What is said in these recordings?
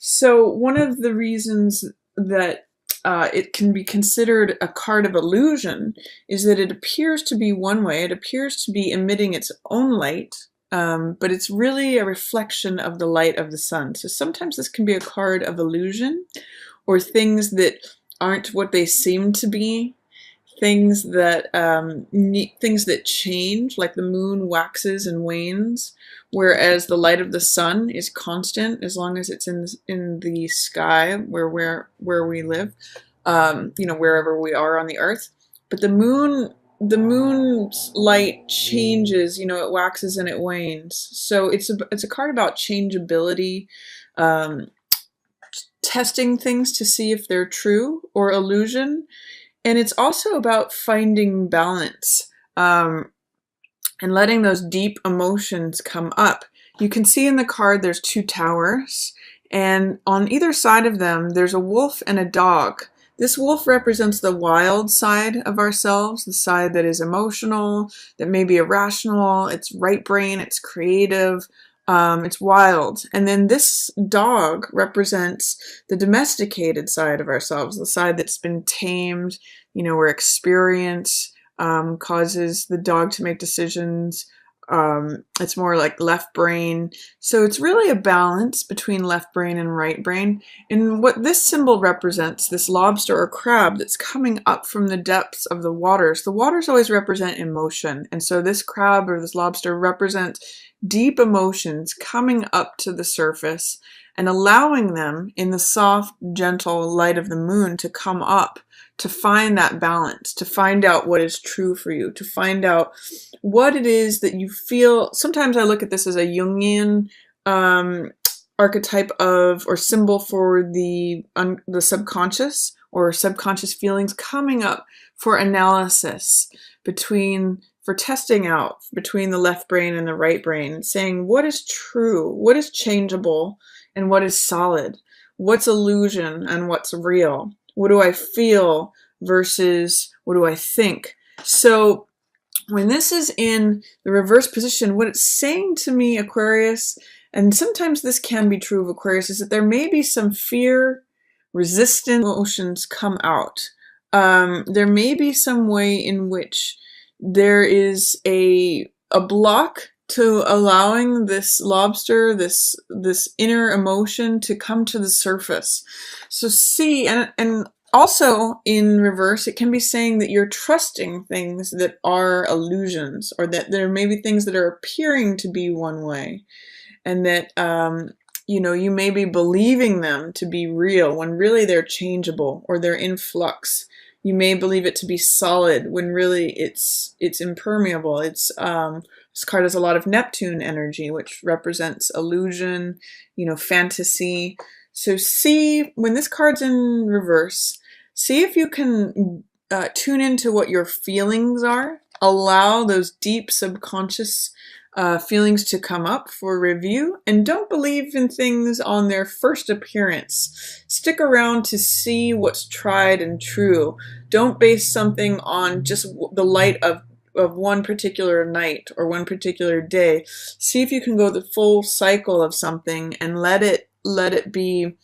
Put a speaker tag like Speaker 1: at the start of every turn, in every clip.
Speaker 1: So one of the reasons that it can be considered a card of illusion is that it appears to be one way. It appears to be emitting its own light, but it's really a reflection of the light of the sun. So sometimes this can be a card of illusion, or things that aren't what they seem to be. Things that change, like the moon waxes and wanes, whereas the light of the sun is constant as long as it's in the sky where we live, wherever we are on the earth. But the moon's light changes. It waxes and it wanes. So it's a card about changeability, um, testing things to see if they're true or illusion. And it's also about finding balance, and letting those deep emotions come up. You can see in the card there's two towers, and on either side of them there's a wolf and a dog. This wolf represents the wild side of ourselves, the side that is emotional, that may be irrational, it's right brain, it's creative, it's wild. And then this dog represents the domesticated side of ourselves, the side that's been tamed, where experience causes the dog to make decisions. It's more like left brain. So it's really a balance between left brain and right brain. And what this symbol represents, this lobster or crab that's coming up from the depths of the waters always represent emotion. And so this crab or this lobster represents deep emotions coming up to the surface and allowing them in the soft, gentle light of the moon to come up, to find that balance, to find out what is true for you, to find out what it is that you feel. Sometimes I look at this as a Jungian archetype of, or symbol for the subconscious, or subconscious feelings coming up for analysis, for testing out between the left brain and the right brain, saying what is true, what is changeable, and what is solid, what's illusion and what's real. What do I feel versus what do I think? So when this is in the reverse position, what it's saying to me, Aquarius, and sometimes this can be true of Aquarius, is that there may be some fear, resistant emotions come out. There may be some way in which there is a block to allowing this lobster, this inner emotion to come to the surface. So see, and also in reverse, it can be saying that you're trusting things that are illusions, or that there may be things that are appearing to be one way, and that you may be believing them to be real when really they're changeable or they're in flux. You may believe it to be solid when really it's impermeable. This card has a lot of Neptune energy, which represents illusion, fantasy. So see, when this card's in reverse, see if you can tune into what your feelings are. Allow those deep subconscious feelings to come up for review, and don't believe in things on their first appearance. Stick around to see what's tried and true. Don't base something on just the light of one particular night or one particular day. See if you can go the full cycle of something and let it be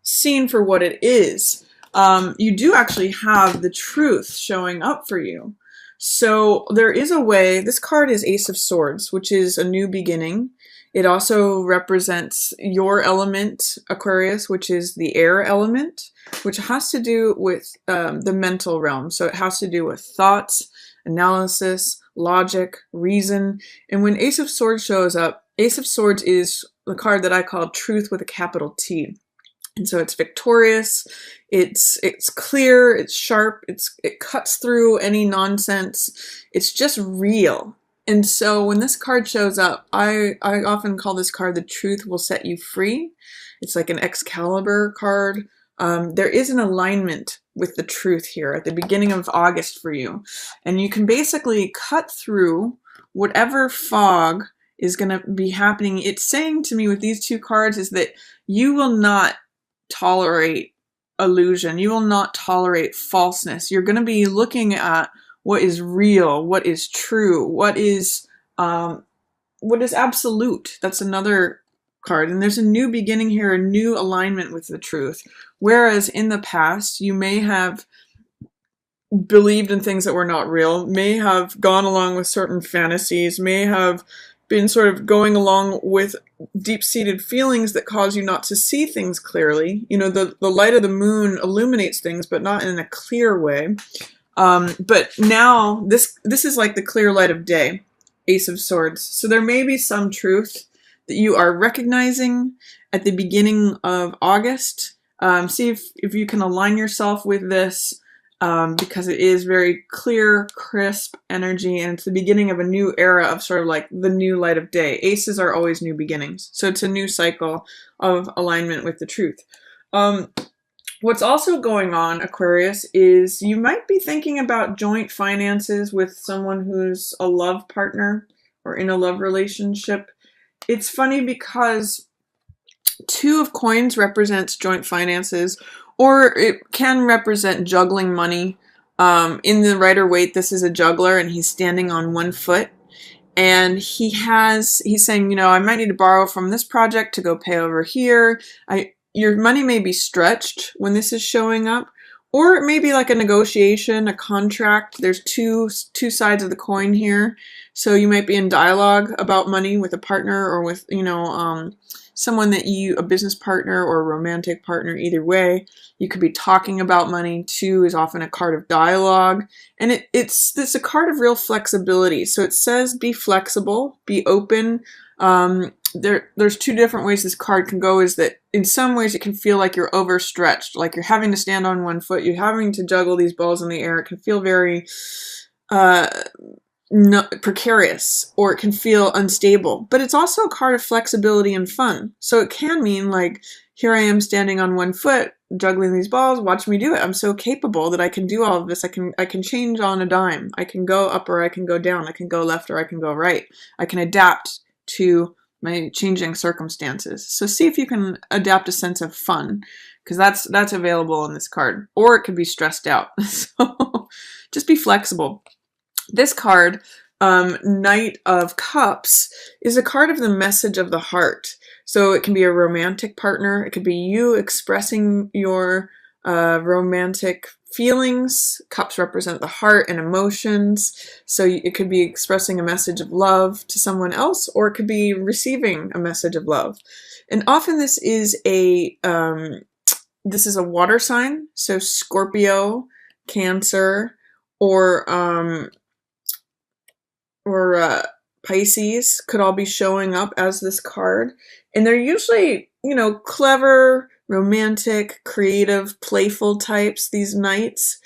Speaker 1: seen for what it is. You do actually have the truth showing up for you. So there is a way. This card is Ace of Swords, which is a new beginning. It also represents your element, Aquarius, which is the air element, which has to do with the mental realm. So it has to do with thoughts, analysis, logic, reason. And when Ace of Swords shows up, Ace of Swords is the card that I call truth with a capital T. And so it's victorious, it's clear, it's sharp, it cuts through any nonsense, it's just real. And so when this card shows up, I often call this card the truth will set you free. It's like an Excalibur card. There is an alignment with the truth here at the beginning of August for you. And you can basically cut through whatever fog is going to be happening. It's saying to me with these two cards is that you will not tolerate illusion. You will not tolerate falseness. You're going to be looking at what is real, what is true, what is absolute. That's another card. And there's a new beginning here, a new alignment with the truth. Whereas in the past, you may have believed in things that were not real, may have gone along with certain fantasies, may have been sort of going along with deep-seated feelings that cause you not to see things clearly. You know, the light of the moon illuminates things, but not in a clear way. But now this is like the clear light of day, Ace of Swords. So there may be some truth that you are recognizing at the beginning of August. See if you can align yourself with this, because it is very clear, crisp energy, and it's the beginning of a new era of sort of like the new light of day. Aces are always new beginnings. So it's a new cycle of alignment with the truth. What's also going on, Aquarius, is you might be thinking about joint finances with someone who's a love partner or in a love relationship. It's funny because Two of Coins represents joint finances, or it can represent juggling money. In the Rider-Waite, this is a juggler, and he's standing on one foot. And he's saying, you know, I might need to borrow from this project to go pay over here. Your money may be stretched when this is showing up, or it may be like a negotiation, a contract. There's two sides of the coin here. So you might be in dialogue about money with a partner, or with, you know, someone that a business partner or a romantic partner. Either way, you could be talking about money. Two is often a card of dialogue, and it's a card of real flexibility. So it says be flexible, be open. There's two different ways this card can go. Is that in some ways it can feel like you're overstretched, like you're having to stand on one foot, you're having to juggle these balls in the air. It can feel very precarious, or it can feel unstable. But it's also a card of flexibility and fun. So it can mean like, here I am standing on one foot, juggling these balls, watch me do it. I'm so capable that I can do all of this. I can change on a dime. I can go up or I can go down. I can go left or I can go right. I can adapt to my changing circumstances. So see if you can adapt a sense of fun, because that's available in this card. Or it could be stressed out. So just be flexible. This card, Knight of Cups, is a card of the message of the heart. So it can be a romantic partner. It could be you expressing your romantic feelings. Cups represent the heart and emotions. So it could be expressing a message of love to someone else, or it could be receiving a message of love. And often this is a water sign. So Scorpio, Cancer, or Pisces could all be showing up as this card. And they're usually, you know, clever, romantic, creative, playful types, these knights.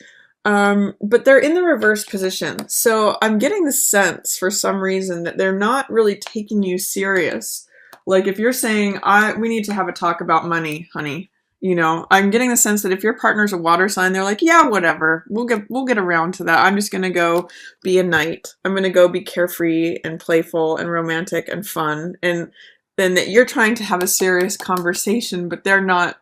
Speaker 1: But they're in the reverse position. So I'm getting the sense, for some reason, that they're not really taking you serious. Like if you're saying, we need to have a talk about money, honey. You know, I'm getting the sense that if your partner's a water sign, they're like, yeah, whatever. We'll get around to that. I'm just going to go be a knight. I'm going to go be carefree and playful and romantic and fun. And then that you're trying to have a serious conversation, but they're not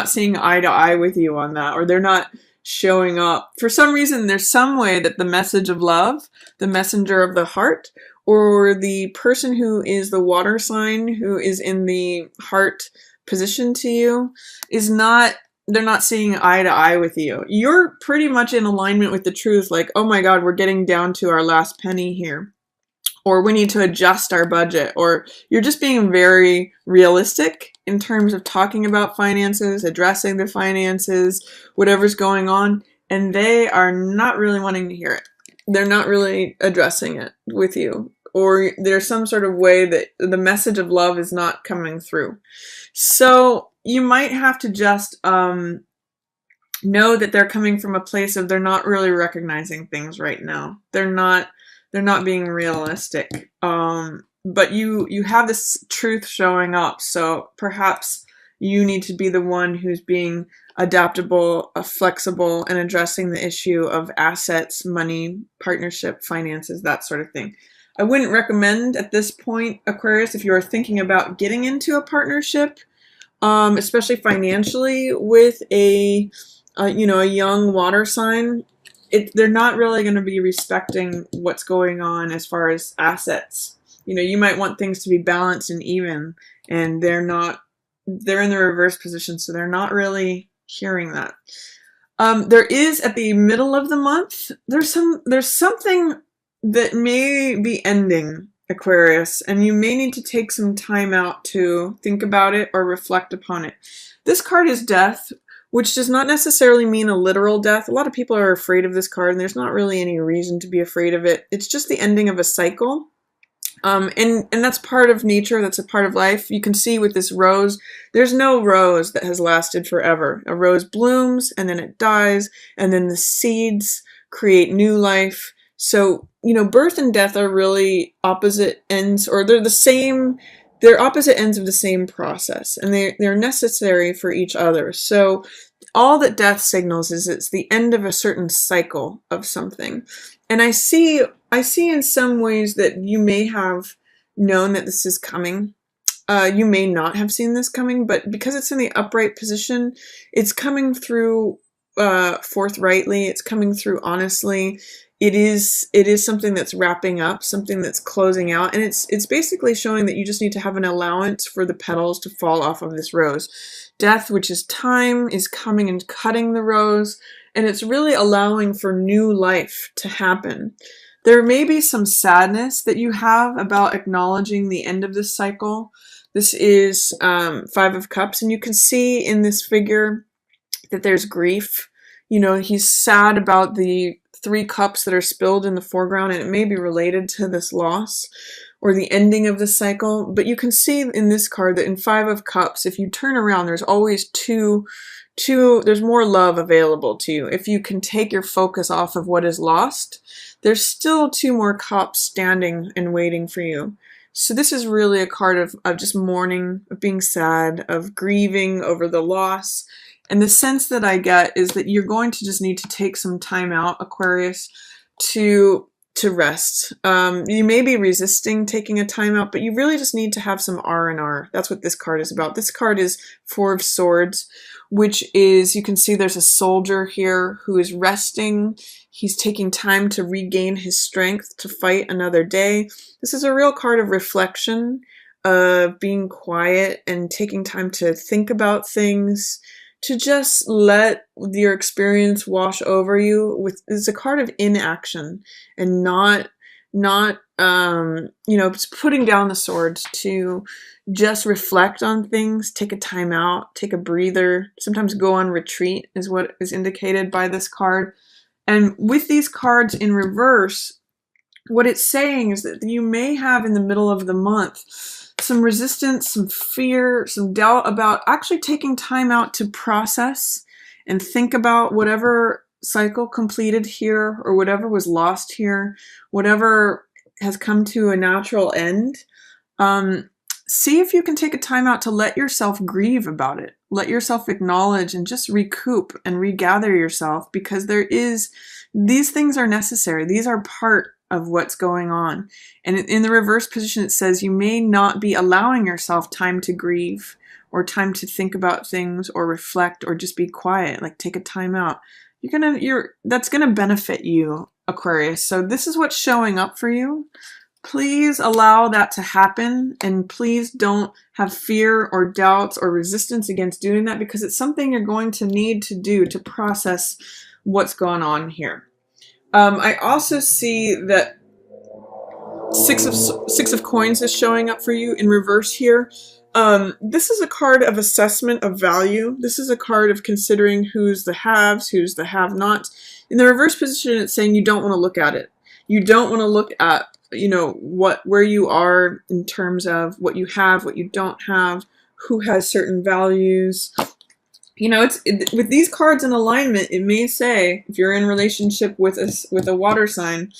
Speaker 1: seeing eye to eye with you on that, or they're not showing up. For some reason, there's some way that the message of love, the messenger of the heart, or the person who is the water sign, who is in the heart position to you, they're not seeing eye to eye with you. You're pretty much in alignment with the truth, like, oh my God, we're getting down to our last penny here, or we need to adjust our budget, or you're just being very realistic in terms of talking about finances, addressing the finances, whatever's going on, and they are not really wanting to hear it. They're not really addressing it with you, or there's some sort of way that the message of love is not coming through. So you might have to just know that they're coming from a place of they're not really recognizing things right now. They're not being realistic. But you have this truth showing up. So perhaps you need to be the one who's being adaptable, flexible, and addressing the issue of assets, money, partnership, finances, that sort of thing. I wouldn't recommend at this point, Aquarius, if you are thinking about getting into a partnership, especially financially, with a young water sign. They're not really going to be respecting what's going on as far as assets You know, you might want things to be balanced and even, and they're not, they're in the reverse position, so they're not really hearing that. There is at the middle of the month, there's something that may be ending, Aquarius, and you may need to take some time out to think about it or reflect upon it. This card is death, which does not necessarily mean a literal death. A lot of people are afraid of this card, and there's not really any reason to be afraid of it. It's just the ending of a cycle. And that's part of nature, that's a part of life. You can see with this rose, there's no rose that has lasted forever. A rose blooms, and then it dies, and then the seeds create new life. So, you know, birth and death are really opposite ends, or they're the same, they're opposite ends of the same process, and they're necessary for each other. So all that death signals is it's the end of a certain cycle of something. And I see in some ways that you may have known that this is coming. You may not have seen this coming, but because it's in the upright position, it's coming through forthrightly. It's coming through honestly. It is something that's wrapping up, something that's closing out, and it's basically showing that you just need to have an allowance for the petals to fall off of this rose. Death, which is time, is coming and cutting the rose, and it's really allowing for new life to happen. There may be some sadness that you have about acknowledging the end of this cycle. This is Five of Cups, and you can see in this figure that there's grief. You know, he's sad about the 3 cups that are spilled in the foreground, and it may be related to this loss or the ending of the cycle. But you can see in this card that in Five of Cups, if you turn around, there's always there's more love available to you. If you can take your focus off of what is lost, there's still 2 more cups standing and waiting for you. So this is really a card of just mourning, of being sad, of grieving over the loss. And the sense that I get is that you're going to just need to take some time out, Aquarius, to rest. You may be resisting taking a time out, but you really just need to have some R&R. That's what this card is about. This card is Four of Swords, which is, you can see there's a soldier here who is resting. He's taking time to regain his strength to fight another day. This is a real card of reflection, of being quiet and taking time to think about things, to just let your experience wash over you. It's a card of inaction and not you know, just putting down the swords, to just reflect on things, take a time out, take a breather, sometimes go on retreat is what is indicated by this card. And with these cards in reverse, what it's saying is that you may have in the middle of the month some resistance, some fear, some doubt about actually taking time out to process and think about whatever cycle completed here, or whatever was lost here, whatever has come to a natural end. See if you can take a time out to let yourself grieve about it. Let yourself acknowledge and just recoup and regather yourself, because these things are necessary. These are part of what's going on. And in the reverse position, it says you may not be allowing yourself time to grieve or time to think about things or reflect or just be quiet, like take a time out. That's gonna benefit you, Aquarius. So this is what's showing up for you. Please allow that to happen, and please don't have fear or doubts or resistance against doing that, because it's something you're going to need to do to process what's going on here. I also see that Six of Coins is showing up for you in reverse here. This is a card of assessment of value. This is a card of considering who's the haves, who's the have-nots. In the reverse position, it's saying you don't want to look at it. You don't want to look at, you know, where you are in terms of what you have, what you don't have, who has certain values. You know, with these cards in alignment, it may say, if you're in relationship with a water sign,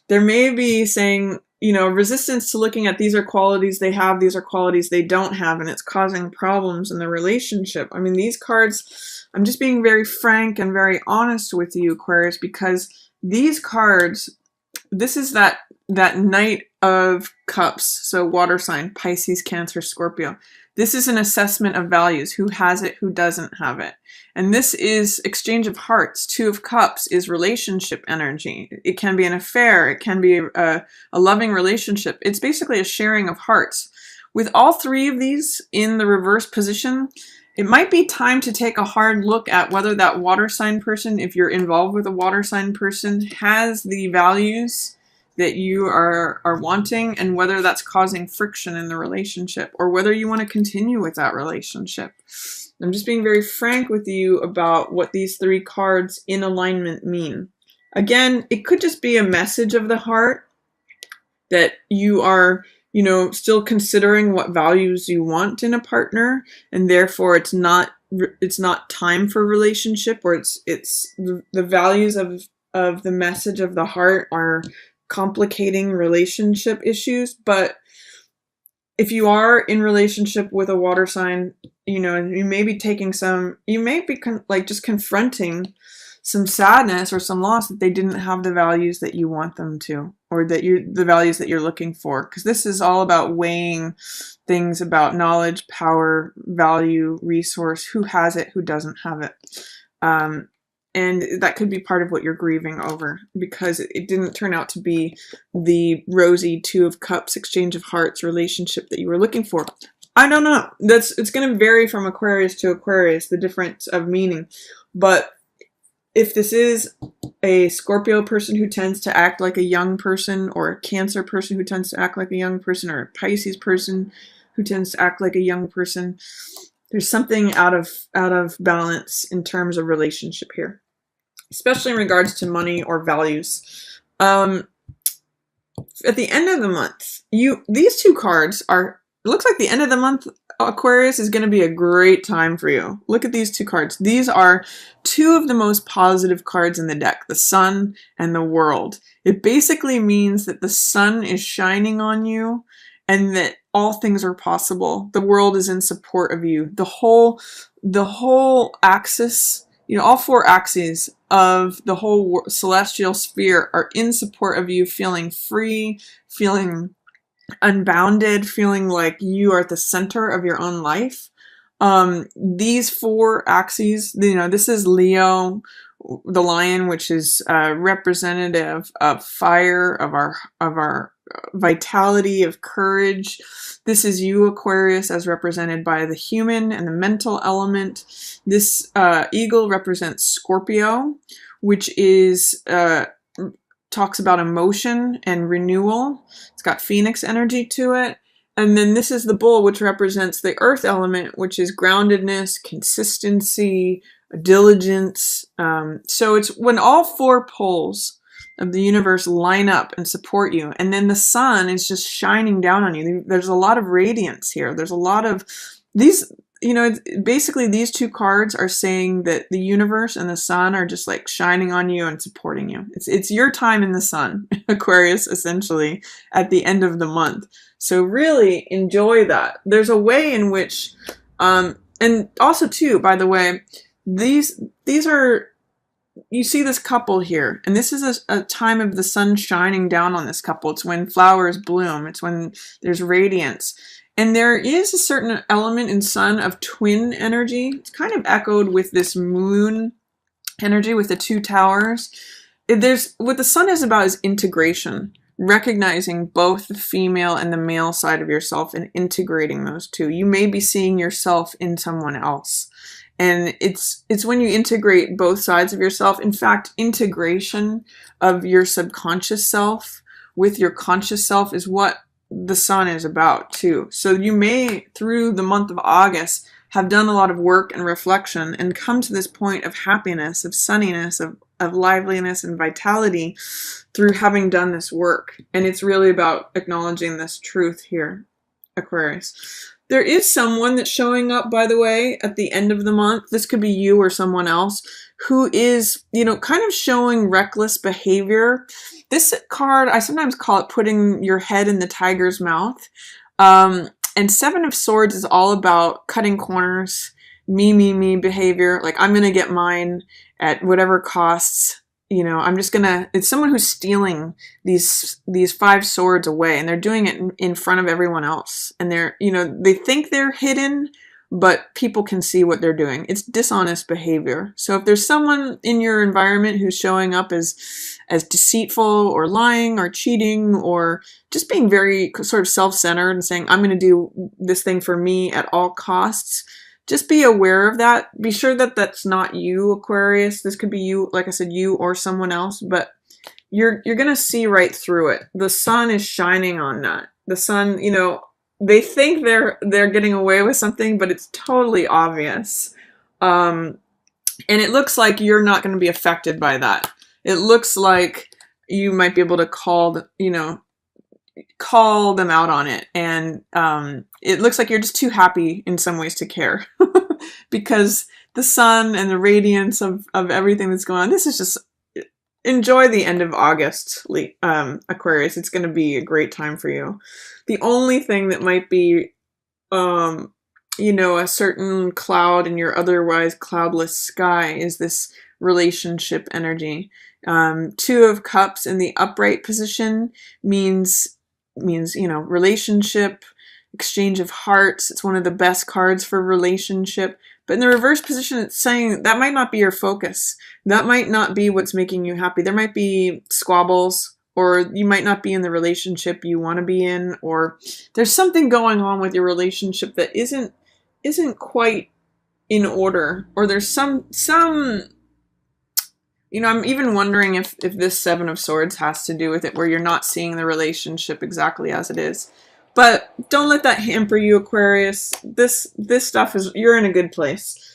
Speaker 1: there may be saying, you know, resistance to looking at these are qualities they have, these are qualities they don't have, and it's causing problems in the relationship. I mean, these cards, I'm just being very frank and very honest with you, Aquarius, because these cards, this is that Knight of Cups, so water sign, Pisces, Cancer, Scorpio. This is an assessment of values. Who has it, who doesn't have it. And this is exchange of hearts. Two of Cups is relationship energy. It can be an affair. It can be a loving relationship. It's basically a sharing of hearts. With all three of these in the reverse position, it might be time to take a hard look at whether that water sign person, if you're involved with a water sign person, has the values that you are wanting, and whether that's causing friction in the relationship, or whether you want to continue with that relationship. I'm just being very frank with you about what these three cards in alignment mean. Again, it could just be a message of the heart that you are, still considering what values you want in a partner, and therefore it's not time for relationship, or it's the values of the message of the heart are complicating relationship issues. But if you are in relationship with a water sign, you may be just confronting some sadness or some loss that they didn't have the values that you want them to, or the values that you're looking for. Because this is all about weighing things about knowledge, power, value, resource, who has it, who doesn't have it. And that could be part of what you're grieving over, because it didn't turn out to be the rosy Two of Cups, exchange of hearts relationship that you were looking for. I don't know. It's going to vary from Aquarius to Aquarius, the difference of meaning. But if this is a Scorpio person who tends to act like a young person, or a Cancer person who tends to act like a young person, or a Pisces person who tends to act like a young person, there's something out of balance in terms of relationship here, especially in regards to money or values. At the end of the month, these two cards are, it looks like the end of the month, Aquarius, is going to be a great time for you. Look at these two cards. These are two of the most positive cards in the deck, the Sun and the World. It basically means that the sun is shining on you, and that all things are possible. The world is in support of you. The whole axis, all four axes of the whole celestial sphere are in support of you, feeling free, feeling unbounded, feeling like you are at the center of your own life. These four axes, this is Leo, the lion, which is representative of fire, of our vitality, of courage. This is you, Aquarius, as represented by the human and the mental element. This eagle represents Scorpio, which is talks about emotion and renewal. It's got Phoenix energy to it. And then this is the bull, which represents the earth element, which is groundedness, consistency, diligence. So it's when all four poles of the universe line up and support you, and then the sun is just shining down on you. There's a lot of radiance here. There's a lot of these, basically these two cards are saying that the universe and the sun are just like shining on you and supporting you. It's your time in the sun, Aquarius, essentially, at the end of the month. So really enjoy that. There's a way in which, and also too, by the way, these are, you see this couple here, and this is a time of the sun shining down on this couple. It's when flowers bloom. It's when there's radiance. And there is a certain element in sun of twin energy. It's kind of echoed with this moon energy with the two towers. What the sun is about is integration, recognizing both the female and the male side of yourself and integrating those two. You may be seeing yourself in someone else. And it's when you integrate both sides of yourself. In fact, integration of your subconscious self with your conscious self is what the sun is about too. So you may, through the month of August, have done a lot of work and reflection and come to this point of happiness, of sunniness, of liveliness and vitality through having done this work. And it's really about acknowledging this truth here, Aquarius. There is someone that's showing up, by the way, at the end of the month. This could be you or someone else who is, kind of showing reckless behavior. This card, I sometimes call it putting your head in the tiger's mouth. And Seven of Swords is all about cutting corners, me behavior. Like, I'm going to get mine at whatever costs, you know, I'm just gonna, it's someone who's stealing these 5 swords away, and they're doing it in front of everyone else. And they're, you know, they think they're hidden, but people can see what they're doing. It's dishonest behavior. So if there's someone in your environment who's showing up as deceitful or lying or cheating or just being very sort of self-centered and saying, I'm going to do this thing for me at all costs, just be aware of that. Be sure that that's not you, Aquarius. This could be you, like I said, you or someone else, but you're going to see right through it. The sun is shining on that. The sun, you know, they think they're getting away with something, but it's totally obvious. And it looks like you're not going to be affected by that. It looks like you might be able to call them out on it. And it looks like you're just too happy in some ways to care because the sun and the radiance of everything that's going on, this is just, enjoy the end of August, Aquarius. It's going to be a great time for you. The only thing that might be, you know, a certain cloud in your otherwise cloudless sky is this relationship energy. 2 of Cups in the upright position means, you know, relationship, exchange of hearts. It's one of the best cards for relationship. But in the reverse position, it's saying that might not be your focus. That might not be what's making you happy. There might be squabbles, or you might not be in the relationship you want to be in, or there's something going on with your relationship that isn't quite in order, or there's some you know, I'm even wondering if this 7 of Swords has to do with it, where you're not seeing the relationship exactly as it is. But don't let that hamper you, Aquarius. This stuff is, you're in a good place.